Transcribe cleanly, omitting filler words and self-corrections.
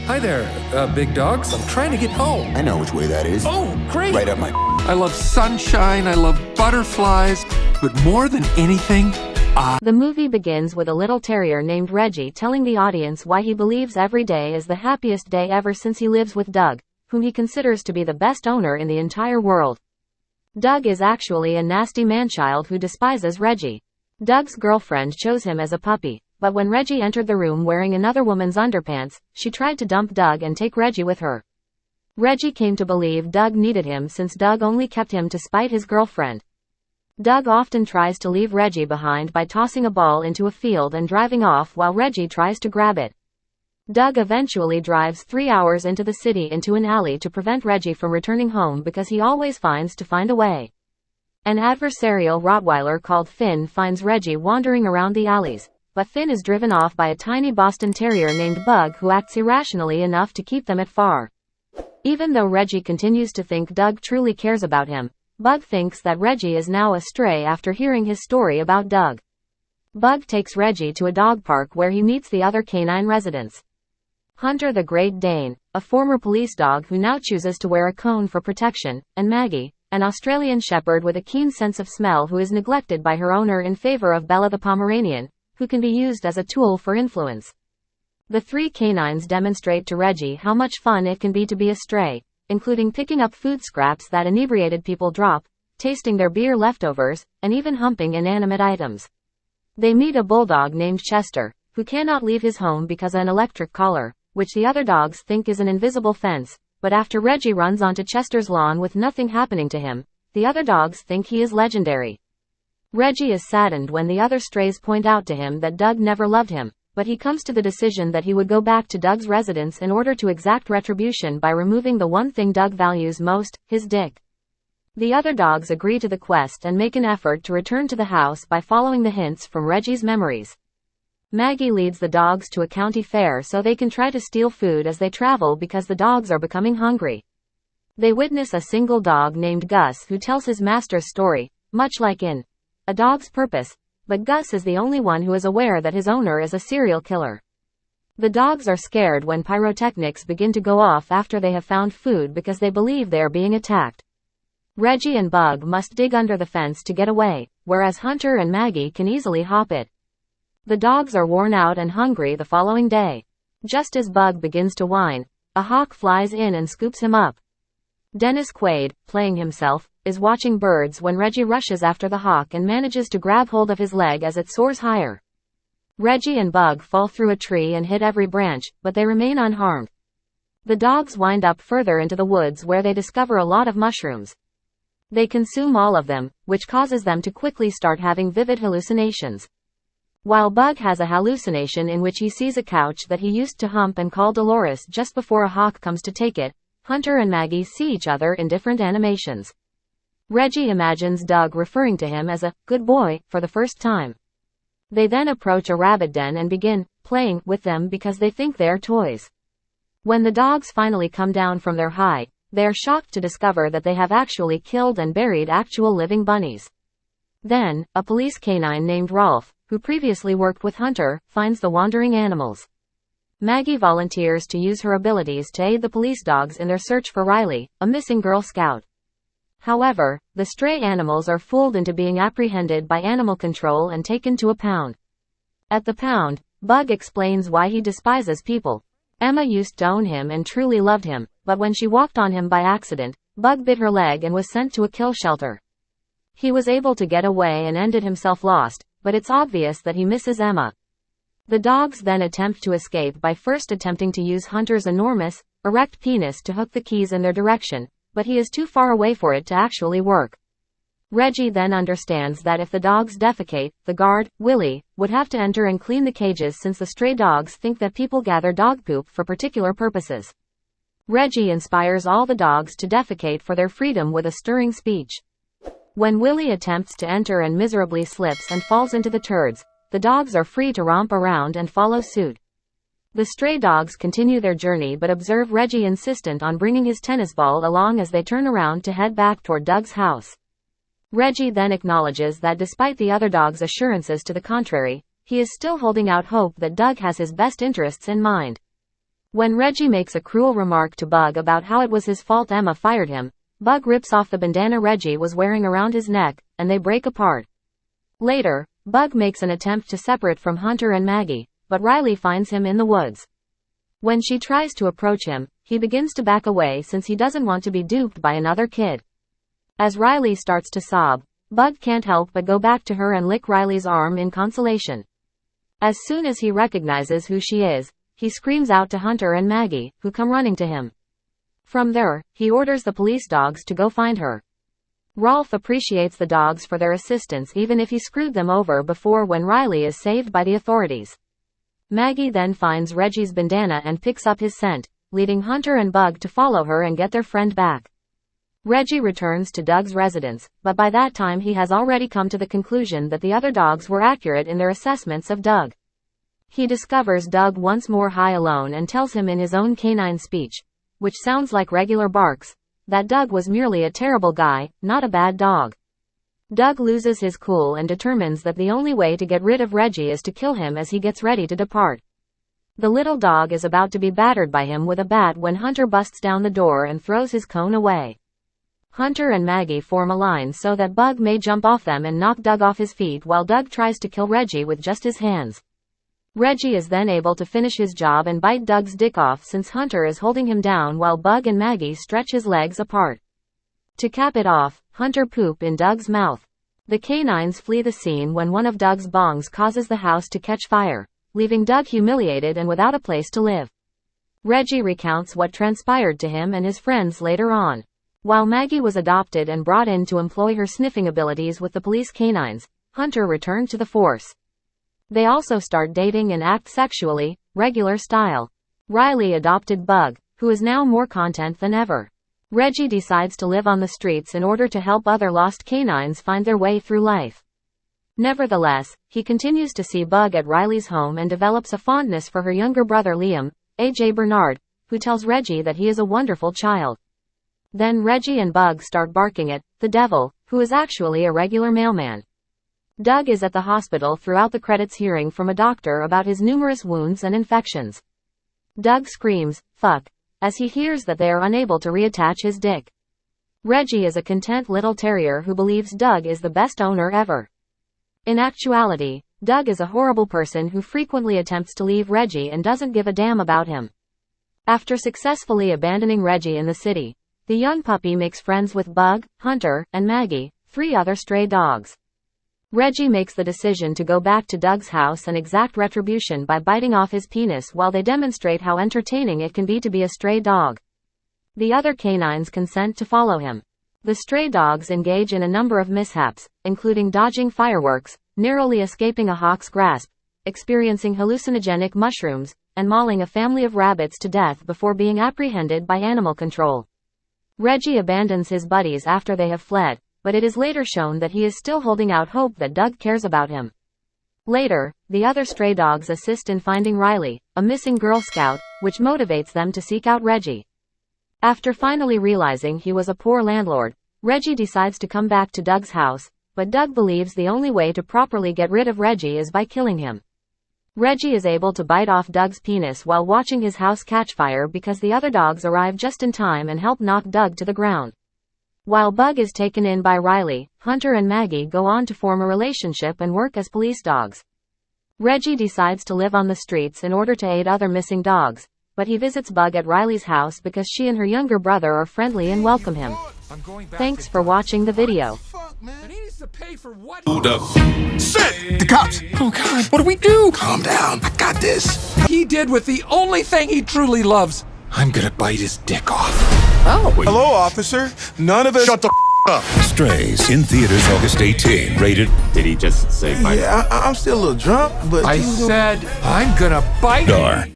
Hi there, big dogs. I'm trying to get home. I know which way that is. Oh, great. Right up my... I love sunshine, I love butterflies, but more than anything, The movie begins with a little terrier named Reggie telling the audience why he believes every day is the happiest day ever since he lives with Doug, whom he considers to be the best owner in the entire world. Doug is actually a nasty manchild who despises Reggie. Doug's girlfriend chose him as a puppy, but when Reggie entered the room wearing another woman's underpants, she tried to dump Doug and take Reggie with her. Reggie came to believe Doug needed him since Doug only kept him to spite his girlfriend. Doug often tries to leave Reggie behind by tossing a ball into a field and driving off while Reggie tries to grab it. Doug eventually drives 3 hours into the city into an alley to prevent Reggie from returning home because he always finds a way. An adversarial Rottweiler called Finn finds Reggie wandering around the alleys, but Finn is driven off by a tiny Boston Terrier named Bug who acts irrationally enough to keep them at far. Even though Reggie continues to think Doug truly cares about him, Bug thinks that Reggie is now a stray after hearing his story about Doug. Bug takes Reggie to a dog park where he meets the other canine residents. Hunter the Great Dane, a former police dog who now chooses to wear a cone for protection, and Maggie, an Australian shepherd with a keen sense of smell who is neglected by her owner in favor of Bella the Pomeranian, who can be used as a tool for influence. The three canines demonstrate to Reggie how much fun it can be to be a stray, including picking up food scraps that inebriated people drop, tasting their beer leftovers, and even humping inanimate items. They meet a bulldog named Chester, who cannot leave his home because of an electric collar, which the other dogs think is an invisible fence, but after Reggie runs onto Chester's lawn with nothing happening to him, the other dogs think he is legendary. Reggie is saddened when the other strays point out to him that Doug never loved him, but he comes to the decision that he would go back to Doug's residence in order to exact retribution by removing the one thing Doug values most, his dick. The other dogs agree to the quest and make an effort to return to the house by following the hints from Reggie's memories. Maggie leads the dogs to a county fair so they can try to steal food as they travel because the dogs are becoming hungry. They witness a single dog named Gus who tells his master's story, much like in A Dog's Purpose, but Gus is the only one who is aware that his owner is a serial killer. The dogs are scared when pyrotechnics begin to go off after they have found food because they believe they are being attacked. Reggie and Bug must dig under the fence to get away, whereas Hunter and Maggie can easily hop it. The dogs are worn out and hungry the following day. Just as Bug begins to whine, a hawk flies in and scoops him up. Dennis Quaid, playing himself, is watching birds when Reggie rushes after the hawk and manages to grab hold of his leg as it soars higher. Reggie and Bug fall through a tree and hit every branch, but they remain unharmed. The dogs wind up further into the woods where they discover a lot of mushrooms. They consume all of them, which causes them to quickly start having vivid hallucinations. While Bug has a hallucination in which he sees a couch that he used to hump and call Dolores just before a hawk comes to take it, Hunter and Maggie see each other in different animations. Reggie imagines Doug referring to him as a good boy for the first time. They then approach a rabbit den and begin playing with them because they think they're toys. When the dogs finally come down from their high, they are shocked to discover that they have actually killed and buried actual living bunnies. Then, a police canine named Rolf, who previously worked with Hunter, finds the wandering animals. Maggie volunteers to use her abilities to aid the police dogs in their search for Riley, a missing Girl Scout. However, the stray animals are fooled into being apprehended by animal control and taken to a pound. At the pound, Bug explains why he despises people. Emma used to own him and truly loved him, but when she walked on him by accident, Bug bit her leg and was sent to a kill shelter. He was able to get away and ended himself lost, but it's obvious that he misses Emma. The dogs then attempt to escape by first attempting to use Hunter's enormous, erect penis to hook the keys in their direction, but he is too far away for it to actually work. Reggie then understands that if the dogs defecate, the guard, Willie, would have to enter and clean the cages since the stray dogs think that people gather dog poop for particular purposes. Reggie inspires all the dogs to defecate for their freedom with a stirring speech. When Willie attempts to enter and miserably slips and falls into the turds, the dogs are free to romp around and follow suit. The stray dogs continue their journey but observe Reggie insistent on bringing his tennis ball along as they turn around to head back toward Doug's house. Reggie then acknowledges that despite the other dogs' assurances to the contrary, he is still holding out hope that Doug has his best interests in mind. When Reggie makes a cruel remark to Bug about how it was his fault Emma fired him, Bug rips off the bandana Reggie was wearing around his neck, and they break apart. Later, Bug makes an attempt to separate from Hunter and Maggie, but Riley finds him in the woods. When she tries to approach him, he begins to back away since he doesn't want to be duped by another kid. As Riley starts to sob, Bug can't help but go back to her and lick Riley's arm in consolation. As soon as he recognizes who she is, he screams out to Hunter and Maggie, who come running to him. From there, he orders the police dogs to go find her. Rolf appreciates the dogs for their assistance even if he screwed them over before when Riley is saved by the authorities. Maggie then finds Reggie's bandana and picks up his scent, leading Hunter and Bug to follow her and get their friend back. Reggie returns to Doug's residence, but by that time he has already come to the conclusion that the other dogs were accurate in their assessments of Doug. He discovers Doug once more high alone and tells him in his own canine speech, which sounds like regular barks, that Doug was merely a terrible guy, not a bad dog. Doug loses his cool and determines that the only way to get rid of Reggie is to kill him as he gets ready to depart. The little dog is about to be battered by him with a bat when Hunter busts down the door and throws his cone away. Hunter and Maggie form a line so that Bug may jump off them and knock Doug off his feet while Doug tries to kill Reggie with just his hands. Reggie is then able to finish his job and bite Doug's dick off since Hunter is holding him down while Bug and Maggie stretch his legs apart. To cap it off, Hunter poop in Doug's mouth. The canines flee the scene when one of Doug's bongs causes the house to catch fire, leaving Doug humiliated and without a place to live. Reggie recounts what transpired to him and his friends later on. While Maggie was adopted and brought in to employ her sniffing abilities with the police canines, Hunter returned to the force. They also start dating and act sexually, regular style. Riley adopted Bug, who is now more content than ever. Reggie decides to live on the streets in order to help other lost canines find their way through life. Nevertheless, he continues to see Bug at Riley's home and develops a fondness for her younger brother Liam, A.J. Bernard, who tells Reggie that he is a wonderful child. Then Reggie and Bug start barking at the devil, who is actually a regular mailman. Doug is at the hospital throughout the credits hearing from a doctor about his numerous wounds and infections. Doug screams, "Fuck," as he hears that they are unable to reattach his dick. Reggie is a content little terrier who believes Doug is the best owner ever. In actuality, Doug is a horrible person who frequently attempts to leave Reggie and doesn't give a damn about him. After successfully abandoning Reggie in the city, the young puppy makes friends with Bug, Hunter, and Maggie, 3 other stray dogs. Reggie makes the decision to go back to Doug's house and exact retribution by biting off his penis while they demonstrate how entertaining it can be to be a stray dog. The other canines consent to follow him. The stray dogs engage in a number of mishaps, including dodging fireworks, narrowly escaping a hawk's grasp, experiencing hallucinogenic mushrooms, and mauling a family of rabbits to death before being apprehended by animal control. Reggie abandons his buddies after they have fled, but it is later shown that he is still holding out hope that Doug cares about him. Later, the other stray dogs assist in finding Riley, a missing Girl Scout, which motivates them to seek out Reggie. After finally realizing he was a poor landlord, Reggie decides to come back to Doug's house, but Doug believes the only way to properly get rid of Reggie is by killing him. Reggie is able to bite off Doug's penis while watching his house catch fire because the other dogs arrive just in time and help knock Doug to the ground. While Bug is taken in by Riley, Hunter and Maggie go on to form a relationship and work as police dogs. Reggie decides to live on the streets in order to aid other missing dogs, but he visits Bug at Riley's house because she and her younger brother are friendly and welcome him. Thanks for watching the video. And he needs to pay for what? Hold up. Sit! The cops! Oh God, what do we do? Calm down. I got this. He did with the only thing he truly loves. I'm gonna bite his dick off. Oh. Hello, officer. None of us. Shut the up. Strays in theaters August 18. Rated. Did he just say bite? Yeah, I'm still a little drunk, but I said, I'm gonna bite. R.